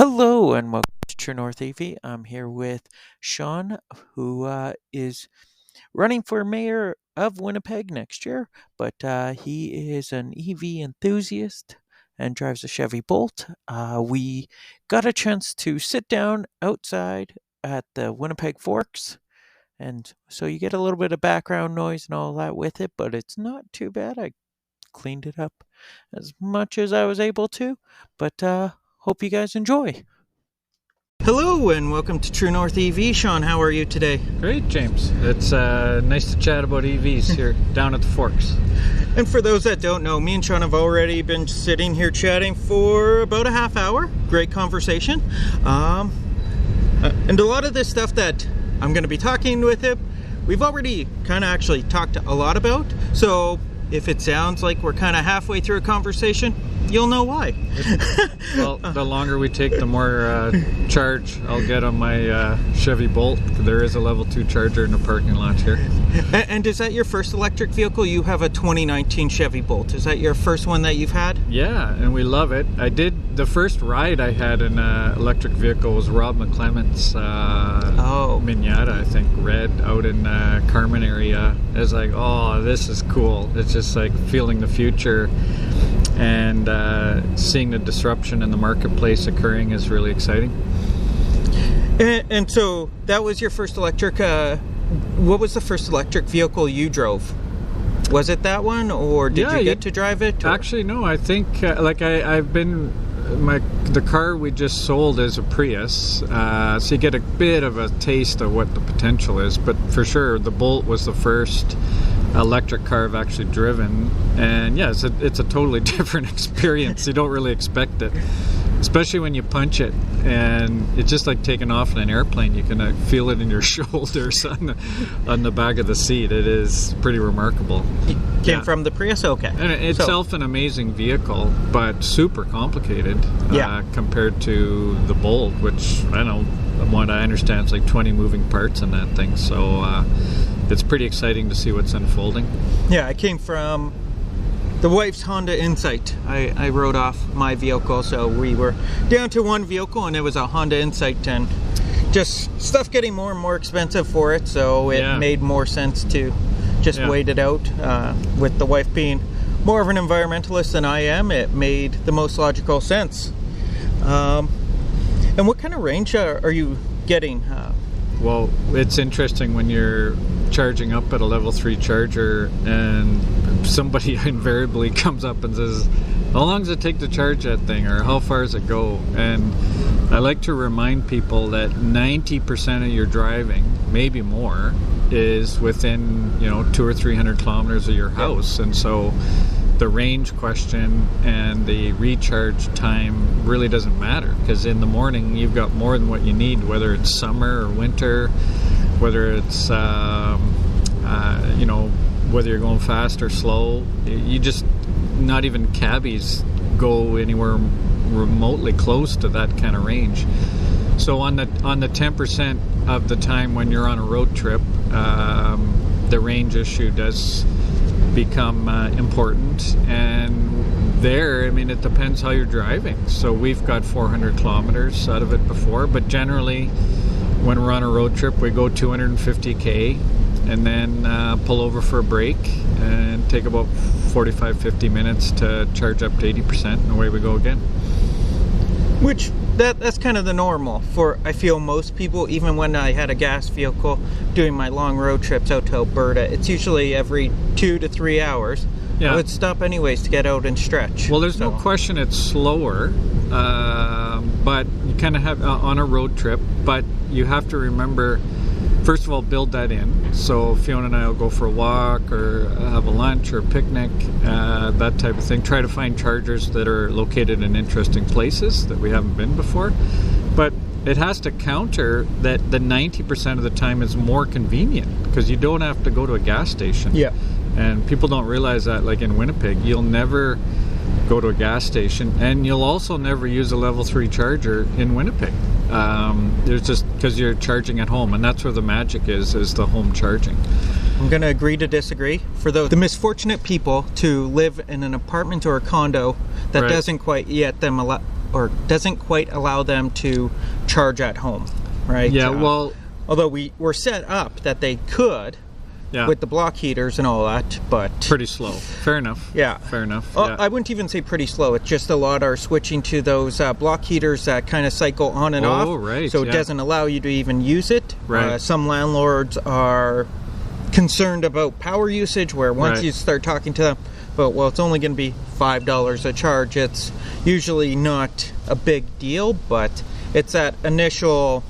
Hello and welcome to True North EV. I'm here with Shaun, who is running for mayor of Winnipeg next year, but he is an EV enthusiast and drives a Chevy Bolt. We got a chance to sit down outside at the Winnipeg Forks, and so you get a little bit of background noise and all that with it, but it's not too bad. I cleaned it up as much as I was able to, but hope you guys enjoy. Hello and welcome to True North EV. Shaun, how are you today? Great, James. It's nice to chat about EVs here down at the Forks. And for those that don't know, me and Shaun have already been sitting here chatting for about a half hour. Great conversation. And a lot of this stuff that I'm going to be talking with him, we've already kind of actually talked a lot about. So if it sounds like we're kind of halfway through a conversation, you'll know why. Well, the longer we take, the more charge I'll get on my Chevy Bolt. There is a level 2 charger in the parking lot here. And is that your first electric vehicle? You have a 2019 Chevy Bolt. Is that your first one that you've had? Yeah, and we love it. The first ride I had in an electric vehicle was Rob McClement's Mignata, I think, red, out in Carmen area. I was like, oh, this is cool. It's just like feeling the future. And seeing the disruption in the marketplace occurring is really exciting. And so that was your first electric. What was the first electric vehicle you drove? Was it that one, or did you get to drive it? Or? Actually, no. I think I've been. The car we just sold is a Prius, so you get a bit of a taste of what the potential is. But for sure, the Bolt was the first electric car I've actually driven, and yeah, it's a totally different experience. You don't really expect it, especially when you punch it, and it's just like taking off in an airplane. You can feel it in your shoulders on the back of the seat. It is pretty remarkable. Came from the Prius, okay. And itself an amazing vehicle, but super complicated compared to the Bolt, which I don't know, from what I understand, it's like 20 moving parts in that thing. So it's pretty exciting to see what's unfolding. Yeah, I came from the wife's Honda Insight. I rode off my vehicle, so we were down to one vehicle, and it was a Honda Insight, and just stuff getting more and more expensive for it, so it made more sense to just wait it out. With the wife being more of an environmentalist than I am, it made the most logical sense. And what kind of range are you getting? Well, it's interesting when you're charging up at a level 3 charger and somebody invariably comes up and says, how long does it take to charge that thing, or how far does it go? And I like to remind people that 90% of your driving, maybe more, is within 200 or 300 kilometers of your house. And so the range question and the recharge time really doesn't matter, because in the morning you've got more than what you need, whether it's summer or winter, whether it's whether you're going fast or slow. You just, not even cabbies go anywhere remotely close to that kind of range. So on the 10% of the time when you're on a road trip, the range issue does become important. And there, I mean, it depends how you're driving. So we've got 400 kilometers out of it before, but generally when we're on a road trip, we go 250k and then pull over for a break and take about 45-50 minutes to charge up to 80%, and away we go again. Which that's kind of the normal for, I feel, most people. Even when I had a gas vehicle doing my long road trips out to Alberta, it's usually every 2 to 3 hours. I would stop anyways to get out and stretch. Well, there's no question it's slower, but you kind of have on a road trip, but you have to remember, first of all, build that in. So Fiona and I will go for a walk or have a lunch or a picnic, that type of thing. Try to find chargers that are located in interesting places that we haven't been before. But it has to counter that the 90% of the time is more convenient, because you don't have to go to a gas station. Yeah. And people don't realize that, like in Winnipeg, you'll never go to a gas station, and you'll also never use a level 3 charger in Winnipeg. There's just, because you're charging at home, and that's where the magic is the home charging. I'm going to agree to disagree. For the misfortunate people to live in an apartment or a condo that doesn't quite yet or doesn't quite allow them to charge at home, right? Yeah, well, although we were set up that they could, yeah, with the block heaters and all that, but pretty slow. Fair enough. Yeah, fair enough. Oh, Yeah. I wouldn't even say pretty slow. It's just a lot are switching to those block heaters that kind of cycle on and off. Oh, right. So it yeah. doesn't allow you to even use it. Right. Some landlords are concerned about power usage, where once Right. you start talking to them, but well, it's only going to be $5 a charge. It's usually not a big deal, but it's that initial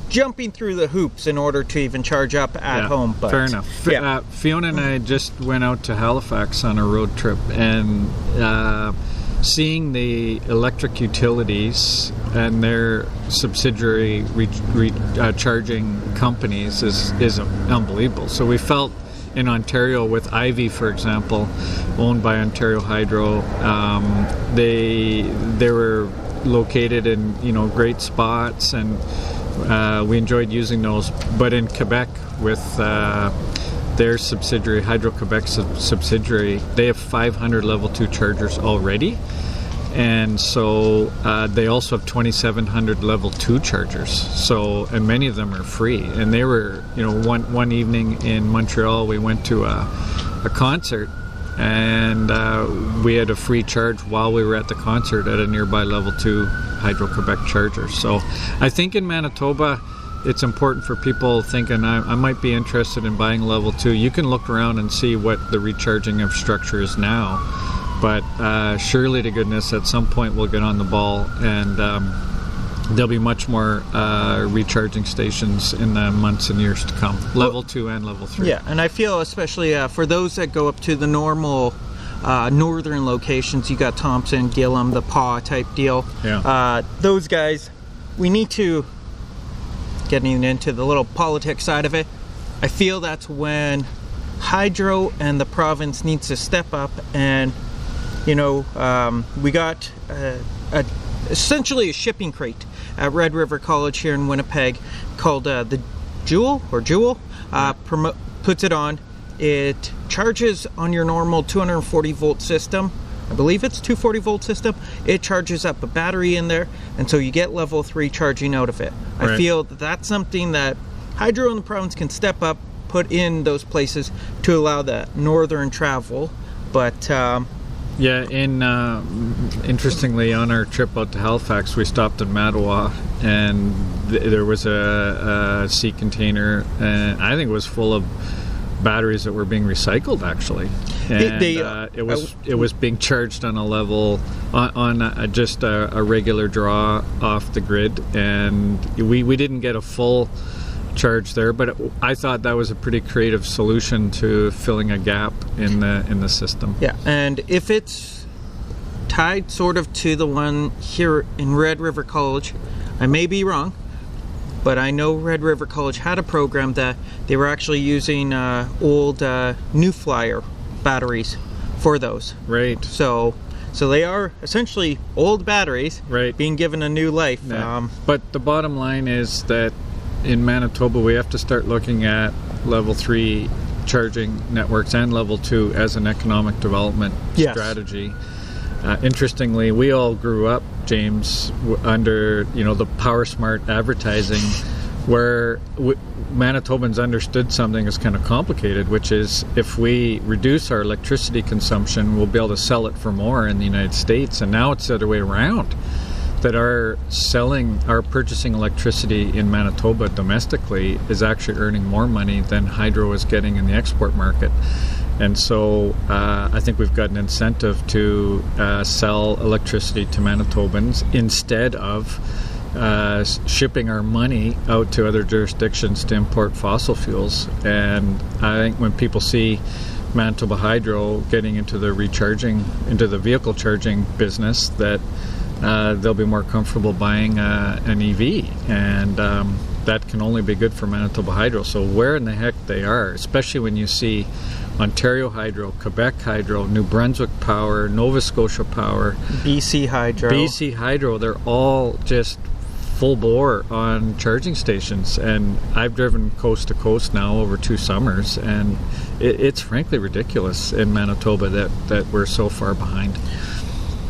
jumping through the hoops in order to even charge up at home. But fair enough. yeah. Fiona and I just went out to Halifax on a road trip, and seeing the electric utilities and their subsidiary charging companies is unbelievable. So we felt in Ontario with Ivy, for example, owned by Ontario Hydro, they were located in great spots, and we enjoyed using those. But in Quebec with their subsidiary, Hydro-Quebec subsidiary, they have 500 level 2 chargers already. And so they also have 2,700 level 2 chargers. So, and many of them are free. And they were, one evening in Montreal, we went to a concert, and we had a free charge while we were at the concert at a nearby level 2 Hydro-Quebec charger. So I think in Manitoba, it's important for people thinking, I might be interested in buying level 2. You can look around and see what the recharging infrastructure is now. But surely to goodness, at some point we'll get on the ball, and there'll be much more recharging stations in the months and years to come. Level 2 and level 3. Yeah, and I feel especially for those that go up to the normal northern locations, you got Thompson, Gillam, the Paw type deal. Yeah. Those guys, we need to, getting into the little politics side of it, I feel that's when Hydro and the province needs to step up, and we got essentially a shipping crate at Red River College here in Winnipeg called the Jewel, puts it on. It charges on your normal 240 volt system. I believe it's 240 volt system. It charges up a battery in there, and so you get level 3 charging out of it. Right. I feel that's something that Hydro and the province can step up, put in those places to allow that northern travel. But yeah, interestingly, on our trip out to Halifax, we stopped in Mattawa, and there was a sea container, and I think it was full of batteries that were being recycled, actually. And it was being charged on a level on just a regular draw off the grid, and we didn't get a full charge there, but I thought that was a pretty creative solution to filling a gap in the system. Yeah, and if it's tied sort of to the one here in Red River College, I may be wrong, but I know Red River College had a program that they were actually using old New Flyer batteries for those. Right. So they are essentially old batteries, right, being given a new life. Yeah. But the bottom line is that in Manitoba, we have to start looking at level 3 charging networks and level 2 as an economic development strategy. Interestingly, we all grew up, James, under the Power Smart advertising, where Manitobans understood something is kind of complicated, which is if we reduce our electricity consumption, we'll be able to sell it for more in the United States. And now it's the other way around, that our purchasing electricity in Manitoba domestically is actually earning more money than Hydro is getting in the export market. And so I think we've got an incentive to sell electricity to Manitobans instead of shipping our money out to other jurisdictions to import fossil fuels. And I think when people see Manitoba Hydro getting into the vehicle charging business, that they'll be more comfortable buying an EV, and that can only be good for Manitoba Hydro. So where in the heck they are, especially when you see Ontario Hydro, Quebec Hydro, New Brunswick Power, Nova Scotia Power, BC Hydro, they're all just full bore on charging stations. And I've driven coast to coast now over 2 summers, and it's frankly ridiculous in Manitoba that we're so far behind.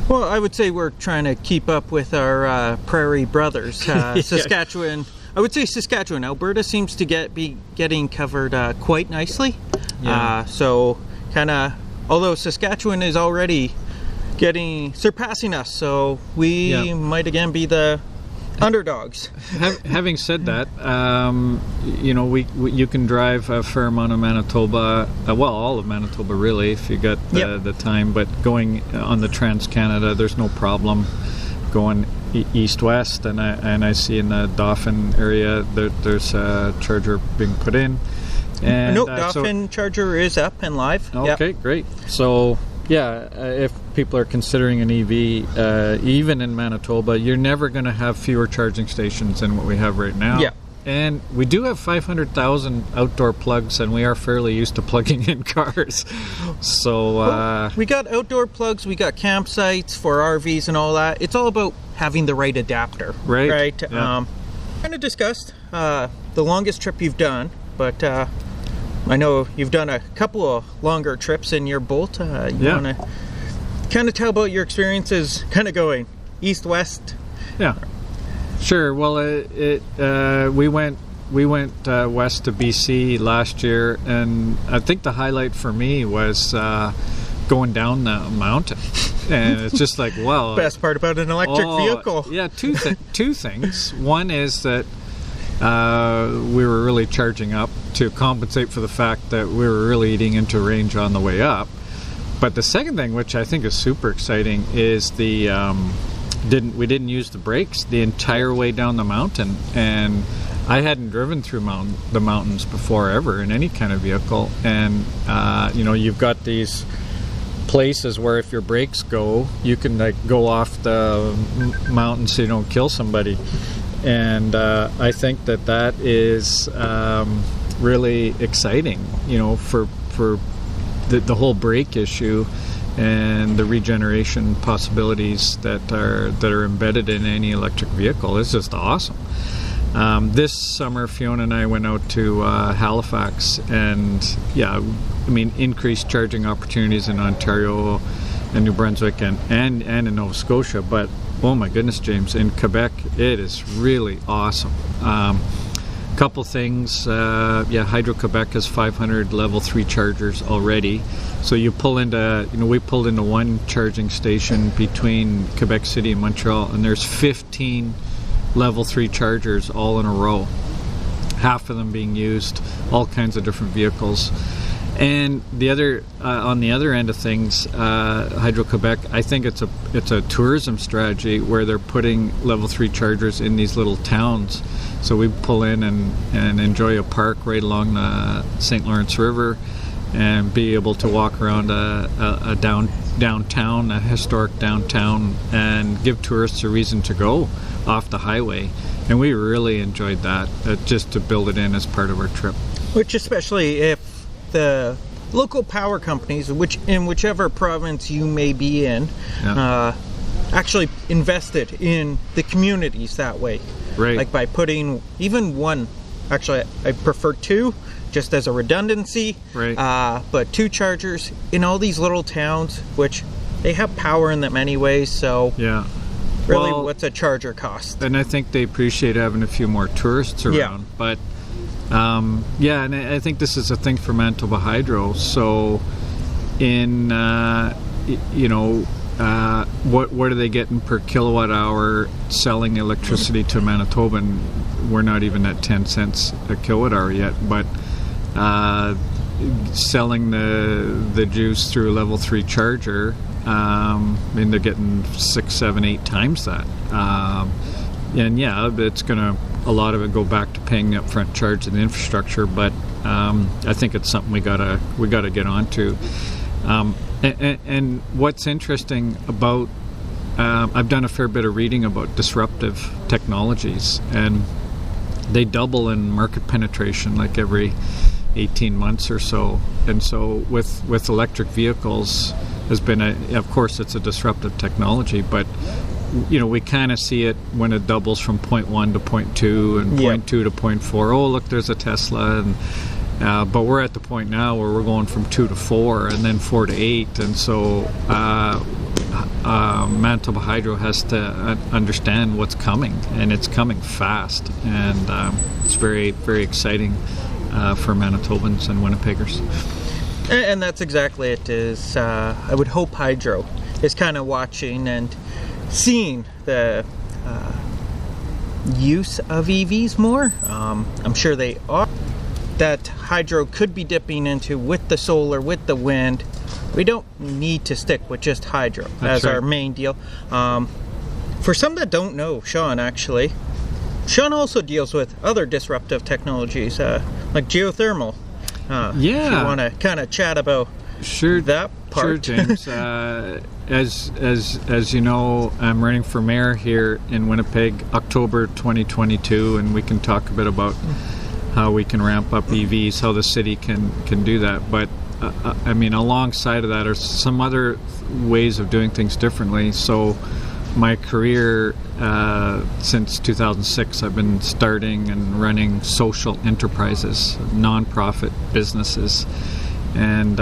Well, I would say we're trying to keep up with our prairie brothers. Saskatchewan, I would say Saskatchewan. Alberta seems to be getting covered quite nicely. Yeah. So kind of, although Saskatchewan is already surpassing us, so we might again be the underdogs. Having said that, you know, you can drive a fair amount of Manitoba, well, all of Manitoba really, if you got the time. But going on the Trans-Canada, there's no problem going east-west. And I see in the Dauphin area there's a charger being put in. And Dauphin charger is up and live. Okay, great. So yeah, if people are considering an EV, even in Manitoba, you're never going to have fewer charging stations than what we have right now. Yeah. And we do have 500,000 outdoor plugs, and we are fairly used to plugging in cars. So we got outdoor plugs, we got campsites for RVs and all that. It's all about having the right adapter. Right. Yeah. Kind of discussed the longest trip you've done, but I know you've done a couple of longer trips in your Bolt. You want to kind of tell about your experiences kind of going east-west? Yeah. Sure. Well, we went west to BC last year, and I think the highlight for me was going down the mountain. And it's just like, wow. Best part about an electric vehicle. Yeah, two things. One is that we were really charging up to compensate for the fact that we were really eating into range on the way up. But the second thing, which I think is super exciting, is we didn't use the brakes the entire way down the mountain. And I hadn't driven through the mountains before ever in any kind of vehicle. And you know, you've got these places where if your brakes go, you can like go off the mountain so you don't kill somebody. And I think that is really exciting, you know, for the whole brake issue and the regeneration possibilities that are embedded in any electric vehicle. It's just awesome. This summer, Fiona and I went out to Halifax, and yeah, I mean, increased charging opportunities in Ontario and New Brunswick and in Nova Scotia, but oh my goodness, James, in Quebec, it is really awesome. Couple things, Hydro-Quebec has 500 level 3 chargers already. So you pull into, you know, we pulled into one charging station between Quebec City and Montreal, and there's 15 level 3 chargers all in a row. Half of them being used, all kinds of different vehicles. And the other, on the other end of things, Hydro-Quebec, I think it's a tourism strategy where they're putting level 3 chargers in these little towns. So we pull in and enjoy a park right along the St. Lawrence River, and be able to walk around a downtown, a historic downtown, and give tourists a reason to go off the highway. And we really enjoyed that, just to build it in as part of our trip. Which, especially if the local power companies, in whichever province you may be in, actually invested in the communities that way. Right. Like by putting even one, actually I prefer 2, just as a redundancy. Right. But 2 chargers in all these little towns, which they have power in them anyways, so yeah. Really, well, what's a charger cost? And I think they appreciate having a few more tourists around. Yeah. But and I think this is a thing for Manitoba Hydro. So in what are they getting per kilowatt hour selling electricity to Manitoban? We're not even at 10 cents a kilowatt hour yet, but selling the juice through a level 3 charger, I mean, they're getting 6, 7, 8 times that. And yeah, it's gonna, a lot of it go back to paying the upfront charge of the infrastructure, but I think it's something we gotta get onto. And what's interesting about, I've done a fair bit of reading about disruptive technologies, and they double in market penetration like every 18 months or so. And so with electric vehicles has been of course it's a disruptive technology, but you know, we kind of see it when it doubles from 0.1 to 0.2 and 0.2 to 0.4. Oh, look, there's a Tesla. And but we're at the point now where we're going from 2 to 4 and then 4 to 8. And so Manitoba Hydro has to understand what's coming, and it's coming fast, and it's very, very exciting for Manitobans and Winnipeggers. And that's exactly it. Is I would hope Hydro is kind of watching and seeing the use of EVs more. I'm sure they are. That Hydro could be dipping into with the solar, with the wind. We don't need to stick with just Hydro as our main deal. For some that don't know, Shaun Shaun also deals with other disruptive technologies like geothermal. If you want to kind of chat about that part. Sure, James. As you know, I'm running for mayor here in Winnipeg, October 2022, and we can talk a bit about how we can ramp up EVs, how the city can do that. But I mean, alongside of that are some other ways of doing things differently. So my career since 2006, I've been starting and running social enterprises, nonprofit businesses. And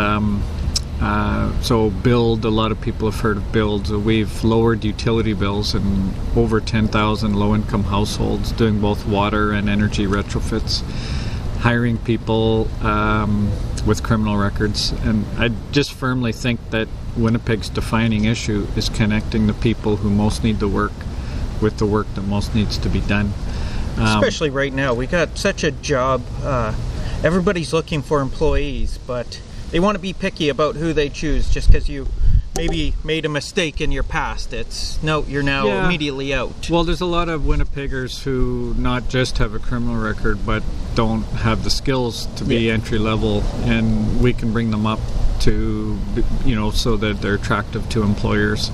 so Build, a lot of people have heard of Build. We've lowered utility bills in over 10,000 low-income households, doing both water and energy retrofits, hiring people with criminal records. And I just firmly think that Winnipeg's defining issue is connecting the people who most need the work with the work that most needs to be done. Especially right now, we got such a job. Everybody's looking for employees, but they want to be picky about who they choose just because you maybe made a mistake in your past. It's no, you're now immediately out. Well, there's a lot of Winnipeggers who not just have a criminal record but don't have the skills to be entry level, and we can bring them up to, so that they're attractive to employers.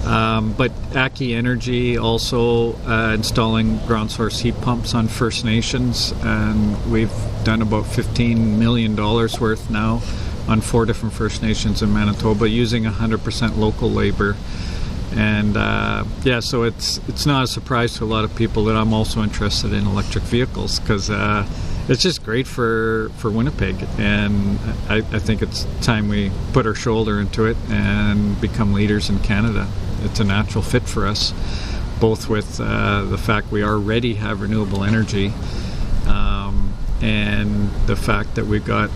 But Aki Energy also installing ground source heat pumps on First Nations, and we've done about $15 million worth now on 4 different First Nations in Manitoba using 100% local labor. And so it's not a surprise to a lot of people that I'm also interested in electric vehicles, because it's just great for Winnipeg, and I think it's time we put our shoulder into it and become leaders in Canada. It's a natural fit for us, both with the fact we already have renewable energy and the fact that we've got,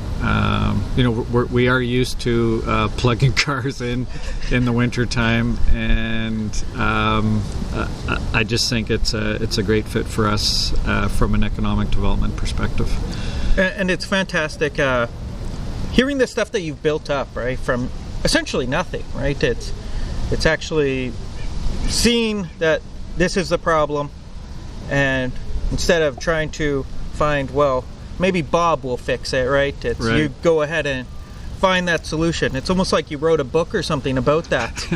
we are used to plugging cars in the winter time, and I just think it's a great fit for us from an economic development perspective. And it's fantastic hearing the stuff that you've built up, right, from essentially nothing, right? It's actually seeing that this is the problem, and instead of trying to find, well, maybe Bob will fix it, right? You go ahead and find that solution. It's almost like you wrote a book or something about that.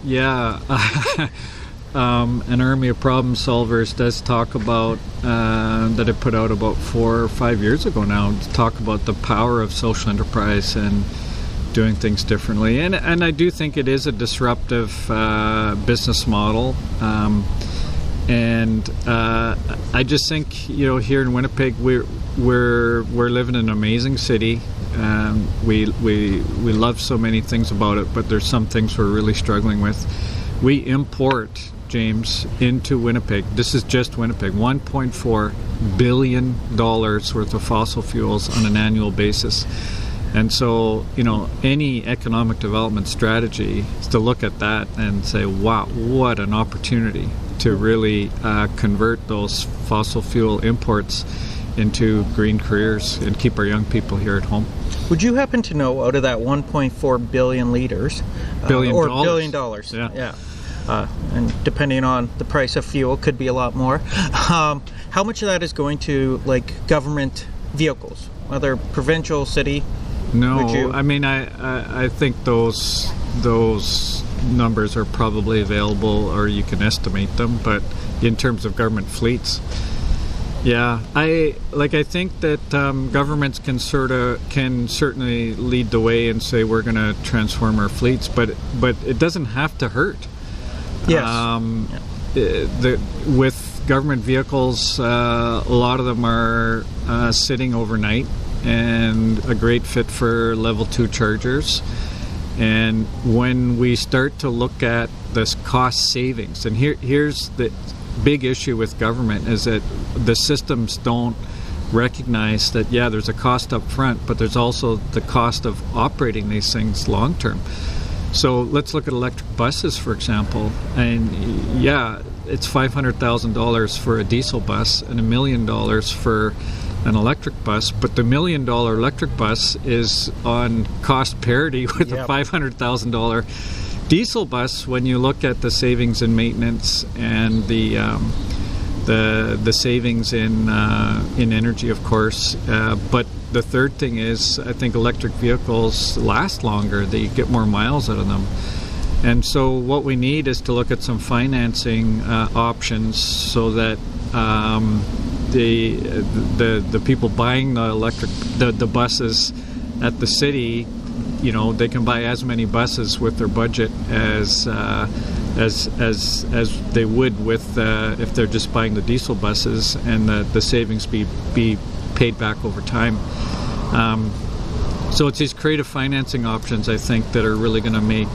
Yeah. An Army of Problem Solvers does talk about, that it put out about 4 or 5 years ago now, to talk about the power of social enterprise and doing things differently. And I do think it is a disruptive business model. And I just think, here in Winnipeg, we're living in an amazing city. We love so many things about it, but there's some things we're really struggling with. We import, James, into Winnipeg. This is just Winnipeg, $1.4 billion worth of fossil fuels on an annual basis. And so, any economic development strategy is to look at that and say, wow, what an opportunity to really convert those fossil fuel imports into green careers and keep our young people here at home. Would you happen to know, out of that 1.4 billion liters, $1 billion dollars, and depending on the price of fuel, could be a lot more, how much of that is going to government vehicles, whether provincial, city? No, I mean, I think those numbers are probably available, or you can estimate them, but in terms of government fleets, I think that governments can certainly lead the way and say we're going to transform our fleets, but it doesn't have to hurt. Yes. With government vehicles, a lot of them are sitting overnight, and a great fit for level 2 chargers. And when we start to look at this cost savings, and here's the big issue with government, is that the systems don't recognize that, yeah, there's a cost up front, but there's also the cost of operating these things long term. So let's look at electric buses, for example. And yeah, it's $500,000 for a diesel bus and $1 million for an electric bus, but the $1 million electric bus is on cost parity with a $500,000 diesel bus when you look at the savings in maintenance and the savings in energy, of course. But the third thing is, I think electric vehicles last longer. They get more miles out of them. And so what we need is to look at some financing options so that the people buying the buses at the city, you know, they can buy as many buses with their budget as they would with if they're just buying the diesel buses, and the savings be paid back over time. So it's these creative financing options, I think, that are really going to make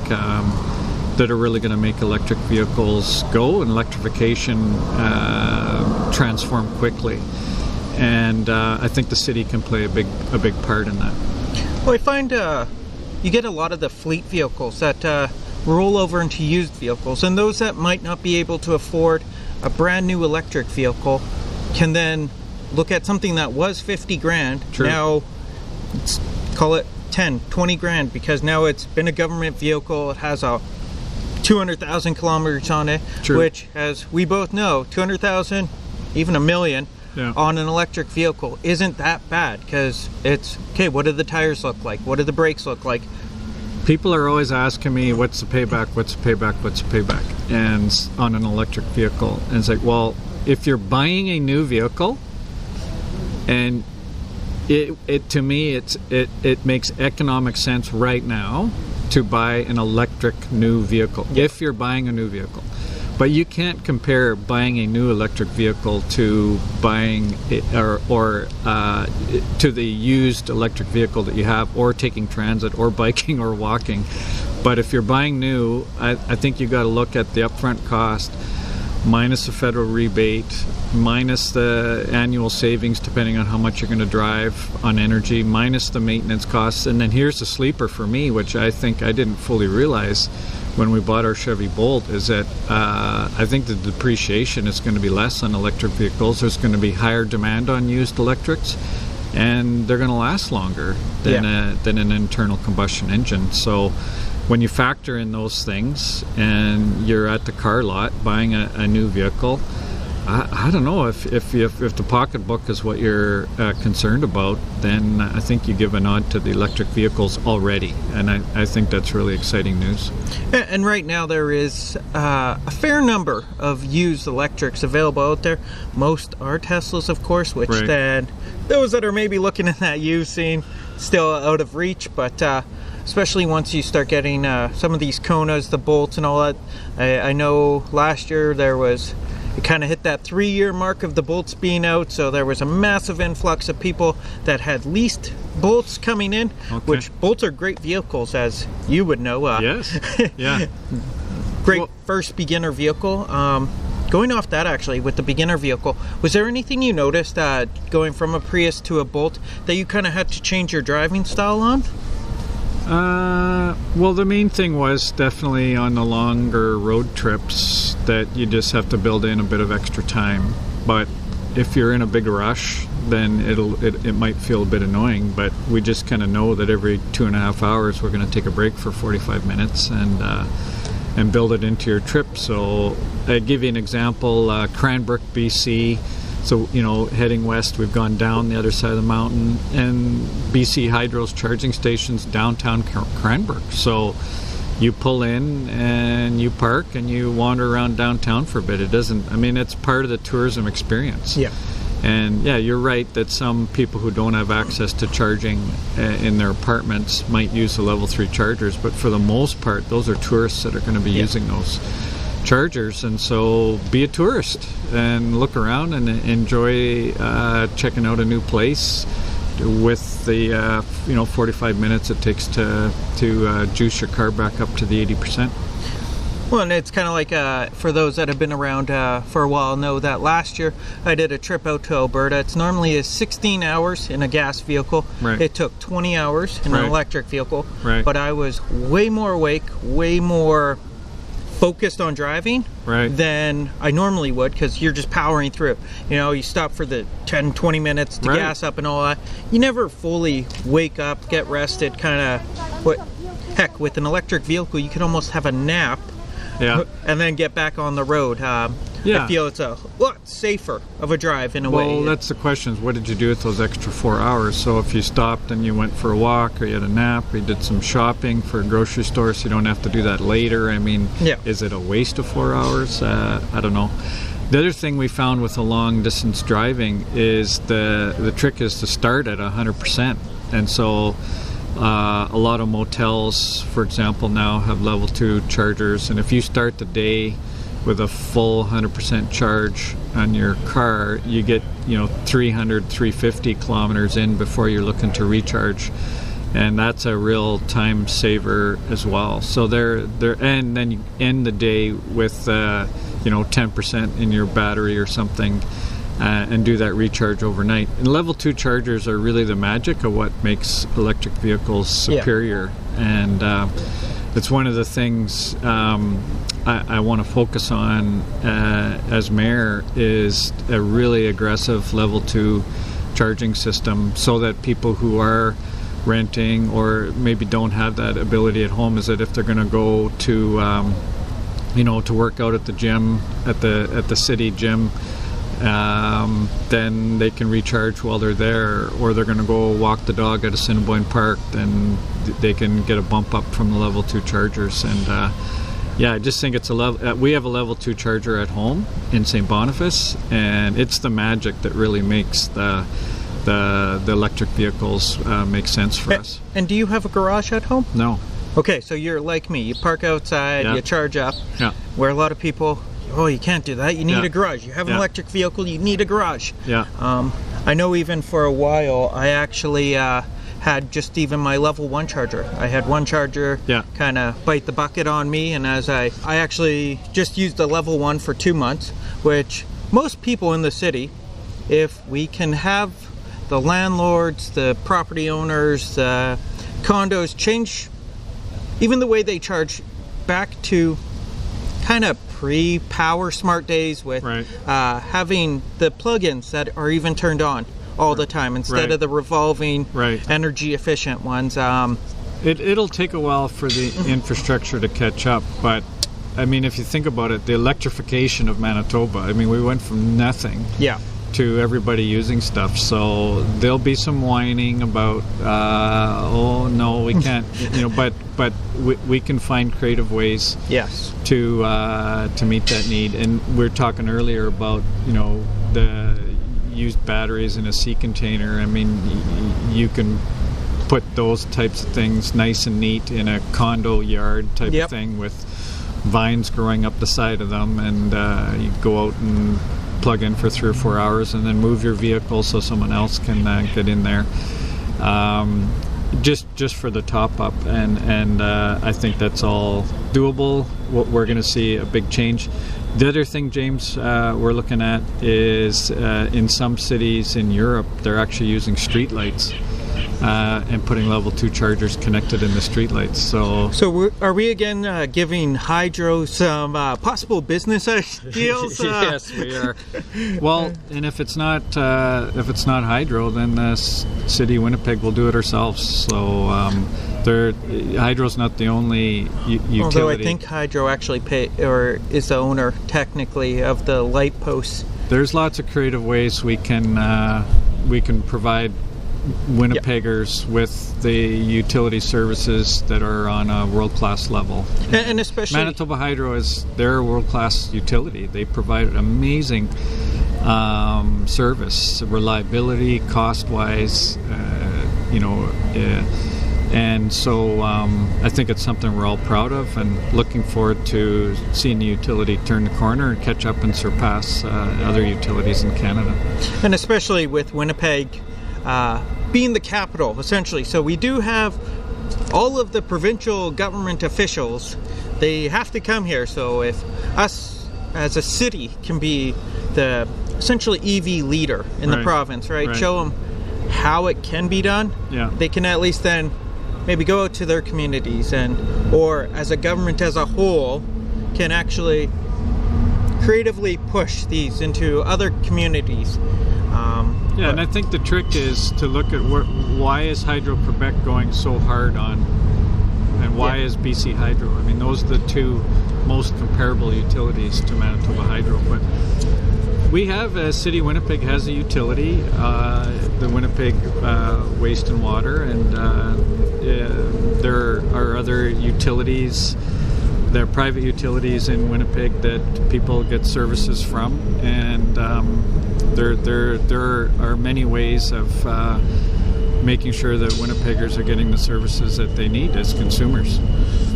electric vehicles go and electrification transform quickly. And I think the city can play a big part in that. Well, I find you get a lot of the fleet vehicles that roll over into used vehicles, and those that might not be able to afford a brand new electric vehicle can then look at something that was 50 grand. True. Now let's call it 10, 20 grand, because now it's been a government vehicle. It has a 200,000 kilometers on it. True. Which, as we both know, 200,000, even $1 million on an electric vehicle isn't that bad, because it's okay. What do the tires look like? What do the brakes look like? People are always asking me, what's the payback, and on an electric vehicle. And it's like, well, if you're buying a new vehicle, and it to me, it makes economic sense right now to buy an electric new vehicle, if you're buying a new vehicle. But you can't compare buying a new electric vehicle to buying or to the used electric vehicle that you have, or taking transit, or biking, or walking. But if you're buying new, I think you got to look at the upfront cost, minus the federal rebate, minus the annual savings depending on how much you're going to drive on energy, minus the maintenance costs. And then here's the sleeper for me, which I think I didn't fully realize when we bought our Chevy Bolt, is that I think the depreciation is going to be less on electric vehicles. There's going to be higher demand on used electrics, and they're going to last longer than an internal combustion engine. So when you factor in those things and you're at the car lot buying a new vehicle, I don't know, if the pocketbook is what you're concerned about, then I think you give a nod to the electric vehicles already, and I think that's really exciting news. And right now there is a fair number of used electrics available out there. Most are Teslas, of course, which then those that are maybe looking at that used scene still out of reach, but especially once you start getting some of these Konas, the Bolts and all that. I know last year it kind of hit that 3-year mark of the Bolts being out, so there was a massive influx of people that had leased Bolts coming in, which Bolts are great vehicles, as you would know. Yes, yeah. Great first beginner vehicle. Going off that, actually, with the beginner vehicle, was there anything you noticed going from a Prius to a Bolt that you kind of had to change your driving style on? Well, the main thing was definitely on the longer road trips that you just have to build in a bit of extra time. But if you're in a big rush, then it might feel a bit annoying. But we just kind of know that every 2.5 hours we're going to take a break for 45 minutes and build it into your trip. So I'll give you an example. Cranbrook, BC. So, you know, heading west, we've gone down the other side of the mountain, and BC Hydro's charging stations downtown Cranbrook. So you pull in and you park and you wander around downtown for a bit. It's part of the tourism experience. Yeah. And yeah, you're right that some people who don't have access to charging in their apartments might use the level 3 chargers, but for the most part, those are tourists that are going to be using those chargers. And so be a tourist and look around and enjoy checking out a new place, with the 45 minutes it takes to juice your car back up to the 80%. Well, and it's kind of like, for those that have been around for a while know that last year I did a trip out to Alberta. It's normally 16 hours in a gas vehicle. Right. It took 20 hours in an electric vehicle. Right. But I was way more awake, way more focused on driving than I normally would, because you're just powering through. You stop for the 10-20 minutes to gas up and all that. You never fully wake up, get rested, kind of. Heck, with an electric vehicle you could almost have a nap and then get back on the road. I feel it's a lot safer of a drive in a way. Well, that's the question, is what did you do with those extra 4 hours? So if you stopped and you went for a walk, or you had a nap, or you did some shopping for a grocery store, so you don't have to do that later. I mean, is it a waste of 4 hours? I don't know. The other thing we found with the long distance driving is the trick is to start at 100%. And so a lot of motels, for example, now have level 2 chargers, and if you start the day with a full 100% charge on your car, you get 350 kilometers in before you're looking to recharge, and that's a real time saver as well. So and then you end the day with 10% in your battery or something, and do that recharge overnight. And level 2 chargers are really the magic of what makes electric vehicles superior. And it's one of the things I want to focus on as mayor, is a really aggressive level 2 charging system, so that people who are renting or maybe don't have that ability at home, is that if they're going to go to to work out at the gym, at the city gym, then they can recharge while they're there, or they're going to go walk the dog at Assiniboine Park, then they can get a bump up from the level 2 chargers. And I just think it's we have a level 2 charger at home in St. Boniface, and it's the magic that really makes the electric vehicles make sense for us. And do you have a garage at home? No. Okay, so you're like me. You park outside, you charge up. Yeah. Where a lot of people, you can't do that. You need a garage. You have an electric vehicle, you need a garage. Yeah. I know even for a while, I actually had just even my level 1 charger. I had one charger kind of bite the bucket on me, and as I actually just used the level 1 for 2 months, which most people in the city, if we can have the landlords, the property owners, the condos change even the way they charge back to kind of pre-power smart days, with having the plugins that are even turned on all the time instead of the revolving energy efficient ones. It'll take a while for the infrastructure to catch up, but I mean, if you think about it, the electrification of Manitoba, I mean, we went from nothing to everybody using stuff. So there'll be some whining about, oh no, we can't, but we can find creative ways to meet that need. And we were talking earlier about, the used batteries in a sea container. I mean, you can put those types of things nice and neat in a condo yard type of thing, with vines growing up the side of them, and you go out and plug in for 3 or 4 hours and then move your vehicle so someone else can get in there, just for the top up, and I think that's all doable. We're going to see a big change. The other thing, James, we're looking at is in some cities in Europe, they're actually using street lights and putting level 2 chargers connected in the streetlights. So are we again giving hydro some possible business deals? Yes, we are. Well, and if it's not hydro, then the city of Winnipeg will do it ourselves. So hydro's not the only utility. Although I think hydro actually is the owner technically of the light posts. There's lots of creative ways we can provide Winnipeggers with the utility services that are on a world-class level. And especially Manitoba Hydro they're a world-class utility. They provide amazing service, reliability, cost-wise, and so I think it's something we're all proud of, and looking forward to seeing the utility turn the corner and catch up and surpass other utilities in Canada. And especially with Winnipeg being the capital, essentially. So we do have all of the provincial government officials, they have to come here. So if us as a city can be the essentially EV leader in the province, right? Show them how it can be done. Yeah. They can at least then maybe go out to their communities or as a government as a whole can actually creatively push these into other communities. And I think the trick is to look at why is Hydro-Quebec going so hard on, and why is BC Hydro? I mean, those are the two most comparable utilities to Manitoba Hydro. But we have, City Winnipeg has a utility, the Winnipeg Waste and Water, and there are other utilities. There are private utilities in Winnipeg that people get services from, and there are many ways of making sure that Winnipeggers are getting the services that they need as consumers.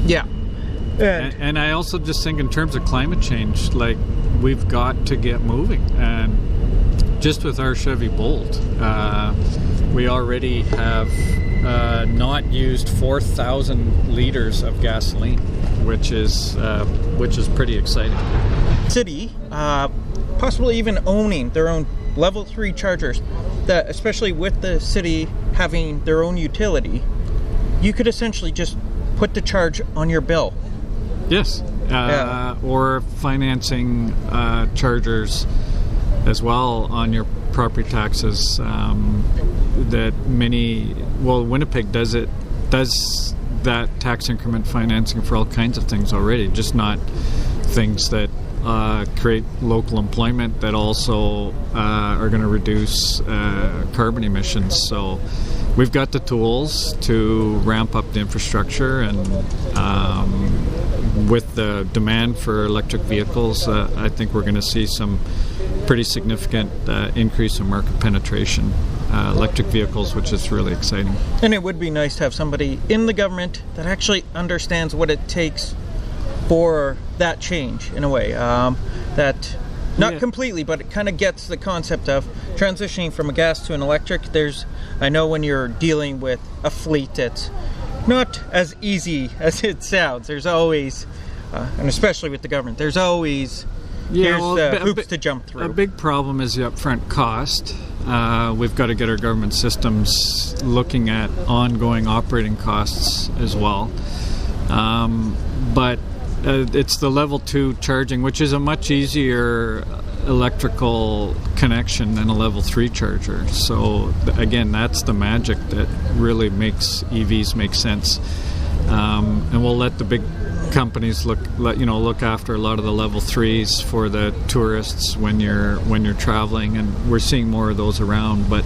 Yeah. And I also just think in terms of climate change, like, we've got to get moving. And just with our Chevy Bolt, we already have not used 4,000 liters of gasoline, which is pretty exciting. City, possibly even owning their own level 3 chargers, that especially with the city having their own utility, you could essentially just put the charge on your bill. Yes, or financing chargers as well on your property taxes. Winnipeg does that tax increment financing for all kinds of things already, just not things that create local employment that also are going to reduce carbon emissions. So we've got the tools to ramp up the infrastructure, and with the demand for electric vehicles, I think we're going to see some pretty significant increase in market penetration. Electric vehicles, which is really exciting. And it would be nice to have somebody in the government that actually understands what it takes for that change, in a way. That, not completely, but it kind of gets the concept of transitioning from a gas to an electric. I know when you're dealing with a fleet, it's not as easy as it sounds. There's always, and especially with the government, there's always hoops to jump through. A big problem is the upfront cost. We've got to get our government systems looking at ongoing operating costs as well. But it's the level 2 charging, which is a much easier electrical connection than a level 3 charger. So again, that's the magic that really makes EVs make sense. And we'll let the big companies look after a lot of the level 3s for the tourists when you're traveling, and we're seeing more of those around. But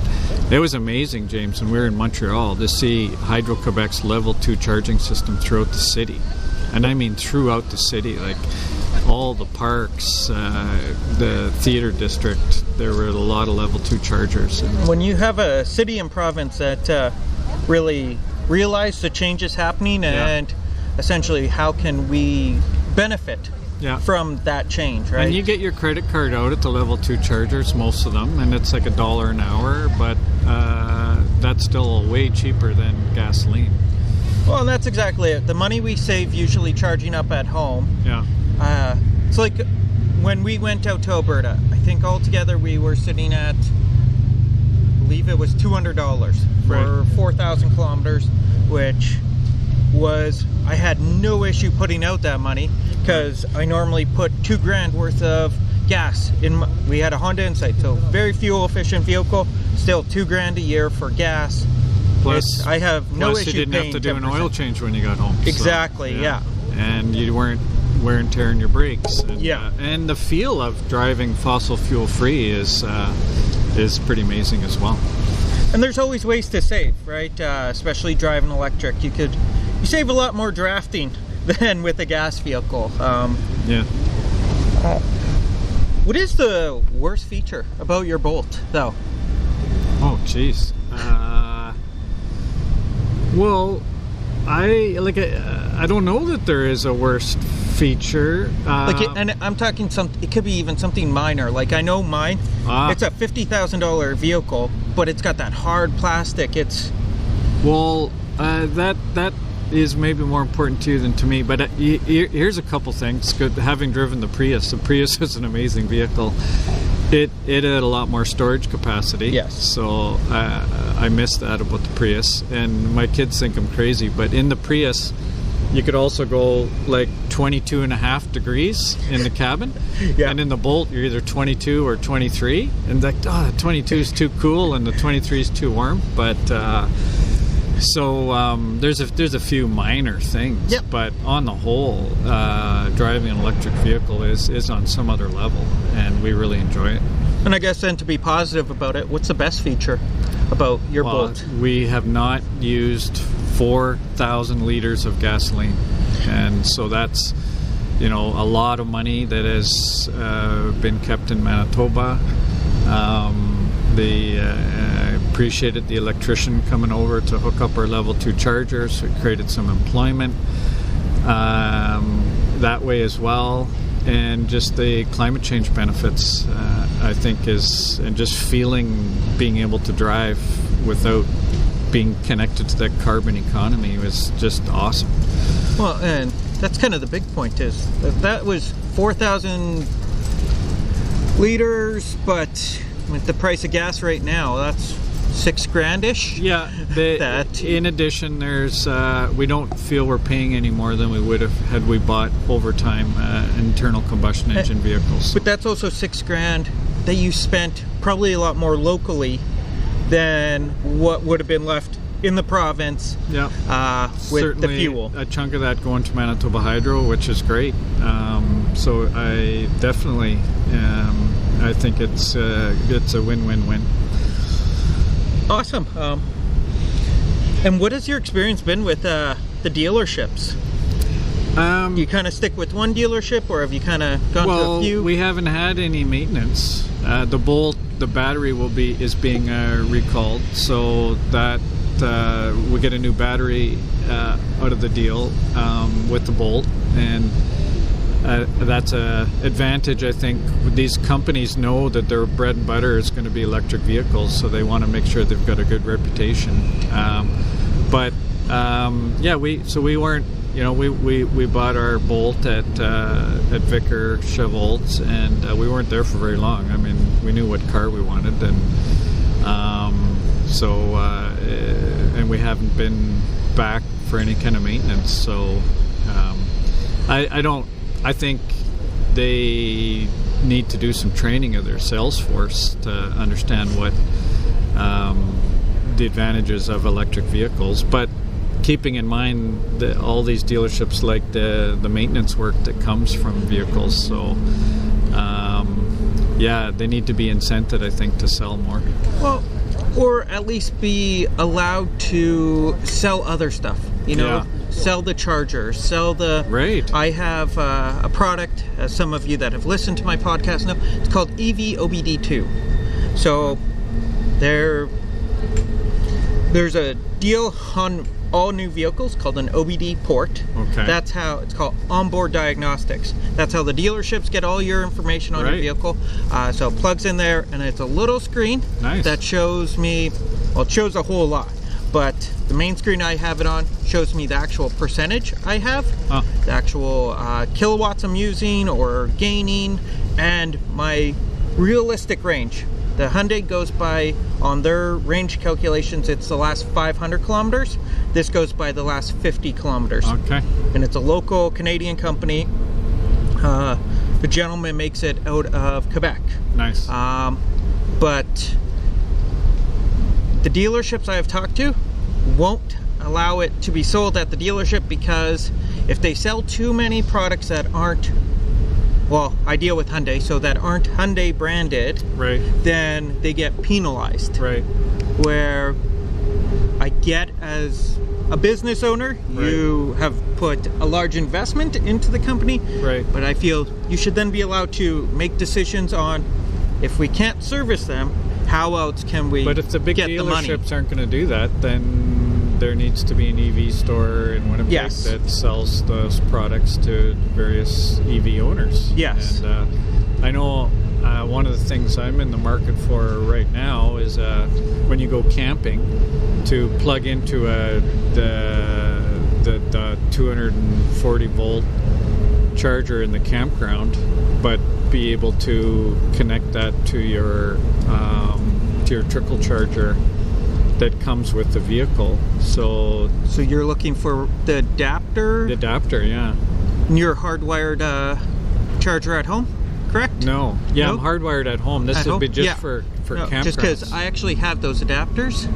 it was amazing, James, when we were in Montreal to see Hydro-Quebec's level 2 charging system throughout the city. And I mean throughout the city, like all the parks, the theater district, there were a lot of level 2 chargers. When you have a city and province that really realize the changes happening and essentially how can we benefit from that change, right? And you get your credit card out at the level 2 chargers, most of them, and it's like $1 an hour, but that's still way cheaper than gasoline. Well, and that's exactly it. The money we save usually charging up at home. Yeah. It's like when we went out to Alberta, I think altogether we were sitting at, I believe it was $200 for 4,000 kilometers, which was, I had no issue putting out that money because I normally put $2,000 worth of gas in. We had a Honda Insight, so very fuel efficient vehicle, still $2,000 a year for gas. Plus, I have no issue. You didn't have to do 10%. An oil change when you got home. Exactly, so, and you weren't wear and tear in your brakes. And, and the feel of driving fossil fuel free is pretty amazing as well. And there's always ways to save, right? Especially driving electric. You save a lot more drafting than with a gas vehicle. What is the worst feature about your Bolt, though? Oh, jeez. Well, I don't know that there is a worst feature. And I'm talking it could be even something minor. Like I know mine, it's a $50,000 vehicle, but it's got that hard plastic. It's that is maybe more important to you than to me. But here's a couple things. Good, having driven the Prius is an amazing vehicle. It had a lot more storage capacity. Yes. So I miss that about the Prius, and my kids think I'm crazy. But in the Prius, you could also go like 22.5 degrees in the cabin. Yeah. And in the Bolt, you're either 22 or 23. And like, the 22 is too cool and the 23 is too warm. But there's a few minor things. Yep. But on the whole, driving an electric vehicle is on some other level, and we really enjoy it. And I guess then to be positive about it, what's the best feature about your Bolt? We have not used 4,000 liters of gasoline, and so that's a lot of money that has been kept in Manitoba. I appreciated the electrician coming over to hook up our level 2 charger, so it created some employment that way as well. And just the climate change benefits, I think, and just being able to drive without being connected to that carbon economy was just awesome. Well, and that's kind of the big point is that was 4,000 liters, but with the price of gas right now, that's $6,000-ish. Yeah. In addition, there's we don't feel we're paying any more than we would have had we bought over time internal combustion engine vehicles. But that's also $6,000 that you spent probably a lot more locally than what would have been left in the province. Yeah. With certainly the fuel. A chunk of that going to Manitoba Hydro, which is great. So I definitely I think it's a win-win-win. Awesome. And what has your experience been with the dealerships? Do you kind of stick with one dealership, or have you kind of gone to a few? We haven't had any maintenance. The Bolt, the battery is being recalled, so that we get a new battery out of the deal with the Bolt, and that's a advantage. I think these companies know that their bread and butter is going to be electric vehicles, so they want to make sure they've got a good reputation. We weren't. We bought our Bolt at Vicar Chevolts, and we weren't there for very long. I mean, we knew what car we wanted, and and we haven't been back for any kind of maintenance. So I think they need to do some training of their sales force to understand what the advantages of electric vehicles, but keeping in mind that all these dealerships like the maintenance work that comes from vehicles. So they need to be incented, I think, to sell more. Well, or at least be allowed to sell other stuff. Sell the chargers, sell the... Right. I have a product, as some of you that have listened to my podcast know, it's called EV OBD2. So there's a deal on all new vehicles called an OBD port. Okay. That's how it's called, onboard diagnostics. That's how the dealerships get all your information on your vehicle. So it plugs in there, and it's a little screen that shows me, it shows a whole lot. But the main screen I have it on shows me the actual percentage I have, the actual kilowatts I'm using or gaining, and my realistic range. The Hyundai goes by, on their range calculations, it's the last 500 kilometers. This goes by the last 50 kilometers. Okay. And it's a local Canadian company. The gentleman makes it out of Quebec. Nice. But the dealerships I have talked to won't allow it to be sold at the dealership, because if they sell too many products that aren't, I deal with Hyundai, so that aren't Hyundai branded, then they get penalized. Right. Where I get, as a business owner, you have put a large investment into the company, but I feel you should then be allowed to make decisions on, if we can't service them, how else can we But if the big get the money? dealerships aren't going to do that, then there needs to be an EV store in Winnipeg Yes. that sells those products to various EV owners. Yes. And I know one of the things I'm in the market for right now is when you go camping, to plug into the 240 volt charger in the campground, but be able to connect that to your trickle charger that comes with the vehicle. So you're looking for the adapter? The adapter, yeah. And your hardwired charger at home, correct? No. Yeah, Nope. I'm hardwired at home. This At would home? be just Yeah. for No, campgrounds. just because I actually have those adapters.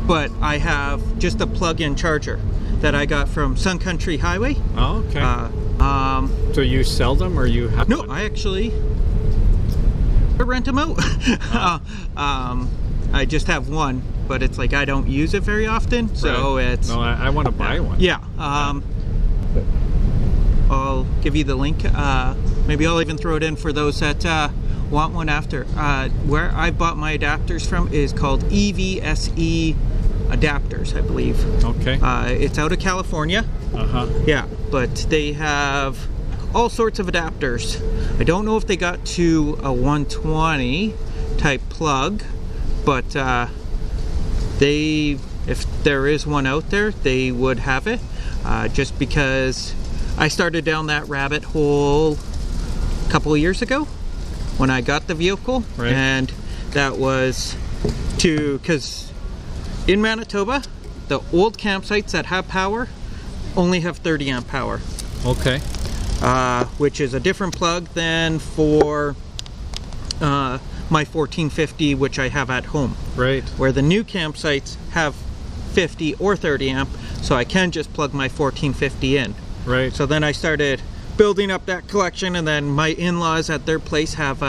But I have just a plug-in charger that I got from Sun Country Highway. Oh, okay. So you sell them, or you have No, one? I actually rent them out. I just have one, but it's like I don't use it very often, so Right. it's... No, I want to buy one. Yeah. I'll give you the link. Maybe I'll even throw it in for those that want one after. Where I bought my adapters from is called EVSE Adapters, I believe. Okay. It's out of California. Uh-huh. Yeah, but they have all sorts of adapters. I don't know if they got to a 120 type plug, but if there is one out there, they would have it. Just because I started down that rabbit hole a couple of years ago when I got the vehicle, Right. and that was because in Manitoba, the old campsites that have power only have 30 amp power, Okay. which is a different plug than for my 1450, which I have at home, Right. where the new campsites have 50 or 30 amp, so I can just plug my 1450 in. Right. So then I started building up that collection, and then my in-laws at their place have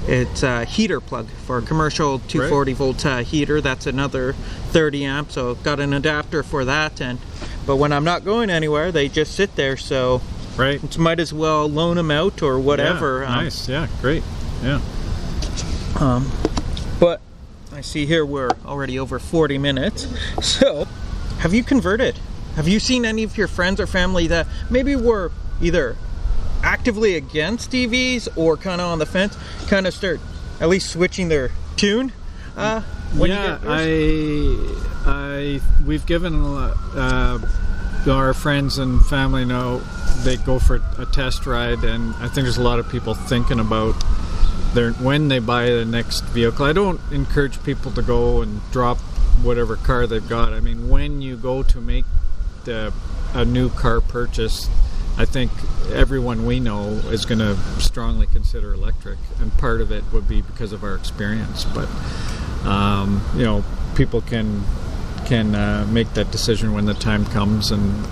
it's a heater plug for a commercial 240 volt heater. That's another 30 amp, so got an adapter for that. But when I'm not going anywhere, they just sit there, so Right. it's might as well loan them out or whatever. Yeah, nice. Yeah, great. Yeah. But I see here we're already over 40 minutes. So, have you converted? Have you seen any of your friends or family that maybe were either actively against EVs or kind of on the fence, kind of start at least switching their tune? When you Yeah, get yours? we've given our friends and family know they go for a test ride, and I think there's a lot of people thinking about when they buy the next vehicle. I don't encourage people to go and drop whatever car they've got. I mean, when you go to make a new car purchase, I think everyone we know is going to strongly consider electric, and part of it would be because of our experience. But people can make that decision when the time comes, and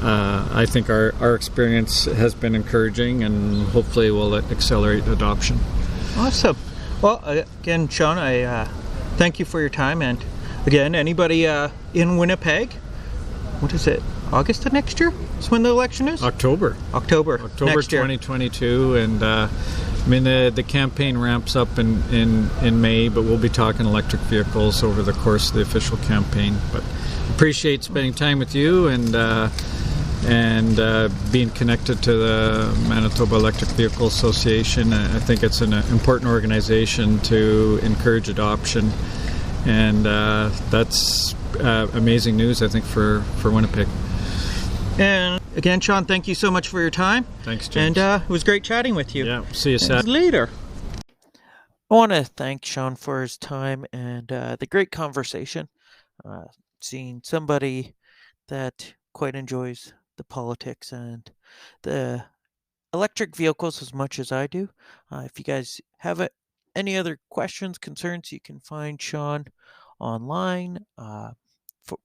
I think our experience has been encouraging, and hopefully will accelerate adoption. Awesome. Well, again, Shaun, I thank you for your time, and again, anybody in Winnipeg, what is it, August of next year is when the election is? October October next year. 2022, and I mean the campaign ramps up in May, but we'll be talking electric vehicles over the course of the official campaign. But appreciate spending time with you and being connected to the Manitoba Electric Vehicle Association. I think it's an important organization to encourage adoption, and that's amazing news, I think, for Winnipeg. And again, Shaun, thank you so much for your time. Thanks, James. And it was great chatting with you. Yeah, see you And Saturday. later. I want to thank Shaun for his time and the great conversation. Seeing somebody that quite enjoys the politics and the electric vehicles as much as I do. If you guys have any other questions, concerns, you can find Shaun online,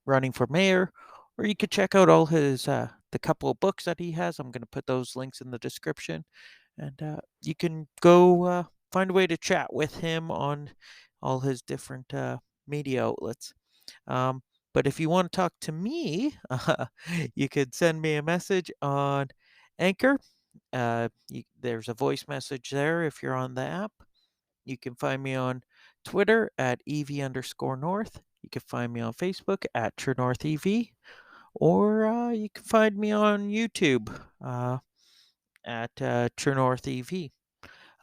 running for mayor, or you could check out all his the couple of books that he has. I'm going to put those links in the description, and you can go find a way to chat with him on all his different media outlets. But if you want to talk to me, you could send me a message on Anchor. There's a voice message there if you're on the app. You can find me on Twitter at EV_North. You can find me on Facebook at True North EV, or you can find me on YouTube at True North EV.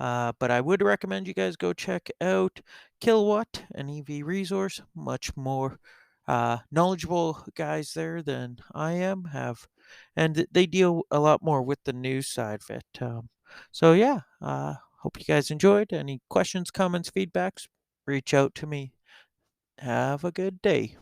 But I would recommend you guys go check out Kilowatt, an EV resource. Much more knowledgeable guys there than I am. And they deal a lot more with the news side of it. So yeah, hope you guys enjoyed. Any questions, comments, feedbacks? Reach out to me. Have a good day.